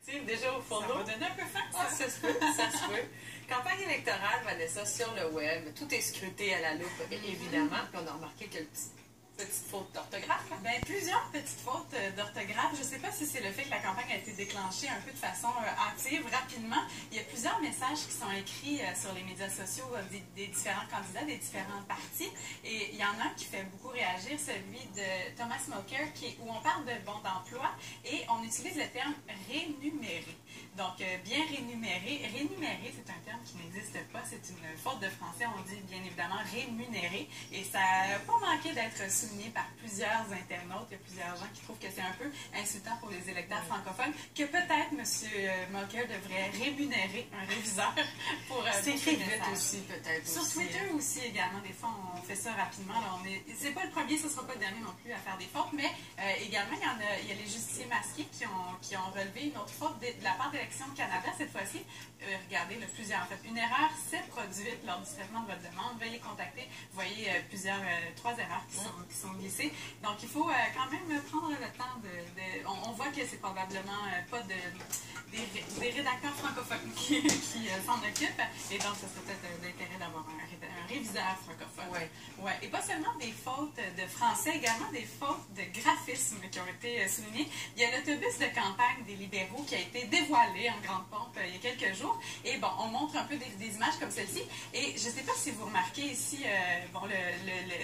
tu sais, déjà au fourneau. Ça va donner un peu faim, Ah, ça se peut, ça se peut. Campagne électorale, Vanessa, sur le web, tout est scruté à la loupe, évidemment, puis on a remarqué que petite faute d'orthographe. Hein? Ben, plusieurs petites fautes d'orthographe. Je ne sais pas si c'est le fait que la campagne a été déclenchée un peu de façon hâtive, rapidement. Il y a plusieurs messages qui sont écrits sur les médias sociaux des différents candidats, des différents partis. Et il y en a un qui fait beaucoup réagir, celui de Thomas Smoker, où on parle de bon d'emploi et on utilise le terme rémunéré. Donc, bien rémunéré. Rémunéré, c'est un terme qui n'existe pas. C'est une faute de français. On dit bien évidemment rémunéré. Et ça n'a pas manqué d'être souligné par plusieurs internautes. Il y a plusieurs gens qui trouvent que c'est un peu insultant pour les électeurs francophones, que peut-être M. Mocker devrait rémunérer un réviseur pour s'écrire vite aussi, peut-être. Sur Twitter aussi, également, des fois, on fait ça rapidement. C'est pas le premier, ce ne sera pas le dernier non plus à faire des fautes, mais également, il y a les justiciers masqués qui ont relevé une autre faute de la part d'Élections Canada, cette fois-ci. Regardez, plusieurs, en fait. Une erreur s'est produite lors du traitement de votre demande. Veuillez contacter. Vous voyez trois erreurs qui sont glissées. Donc, il faut quand même prendre le temps on voit que c'est probablement pas des rédacteurs francophones qui s'en occupent. Et donc, ça serait peut-être d'intérêt d'avoir un réviseur francophone. Ouais. Ouais. Et pas seulement des fautes de français, également des fautes de graphisme qui ont été soulignées. Il y a l'autobus de campagne des libéraux qui a été dévoilé en grande pompe il y a quelques jours. Et bon, on montre un peu des images comme celle-ci. Et je ne sais pas si vous remarquez ici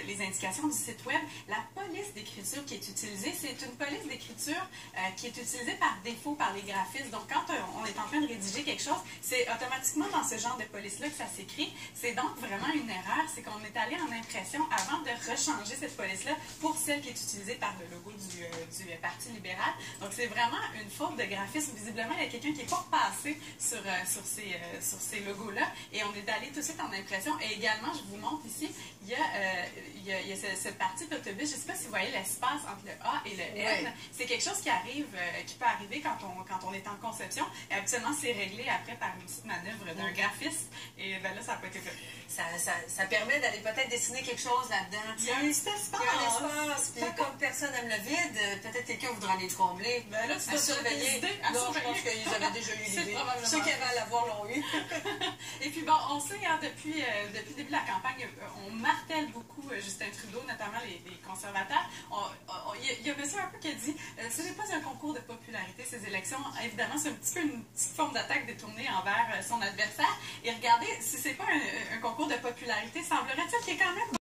les indications du site web. La police d'écriture qui est utilisée, c'est une police d'écriture qui est utilisée par défaut par les graphistes. Donc, quand on est en train de rédiger quelque chose, c'est automatiquement dans ce genre de police-là que ça s'écrit. C'est donc vraiment une erreur. C'est qu'on est allé en impression avant de rechanger cette police-là pour celle qui est utilisée par le logo du Parti libéral. Donc, c'est vraiment une faute de graphisme. Visiblement, il y a quelqu'un qui n'est pas passé sur ces logos-là. Et on est allé tout de suite en impression. Et également, je vous montre ici, il y a cette partie de l'autobus. Je ne sais pas si vous voyez l'espace entre le A et le N. Ouais. C'est quelque chose qui peut arriver quand on est en conception. Et habituellement, c'est réglé après par une petite manœuvre d'un graphiste. Et ben là, ça n'a pas été fait. Ça permet d'aller peut-être dessiner quelque chose là-dedans. Il y a un petit espace. Il y a un espace. Puis comme personne n'aime le vide, peut-être quelqu'un voudra aller le combler. Ben là, tu dois surveiller. Non, je pense qu'ils avaient déjà eu l'idée. Ceux qui avaient à l'avoir l'ont eu. Et puis bon, on sait, hein, depuis le début de la campagne, on martèle beaucoup Justin Trudeau, notamment les conservateurs. Il y a monsieur un peu qui a dit ce n'est pas un concours de popularité, ces élections. Évidemment, c'est un petit peu une petite forme d'attaque détournée envers son adversaire. Et regardez, si c'est pas un concours de popularité, semblerait-il qu'il y ait quand même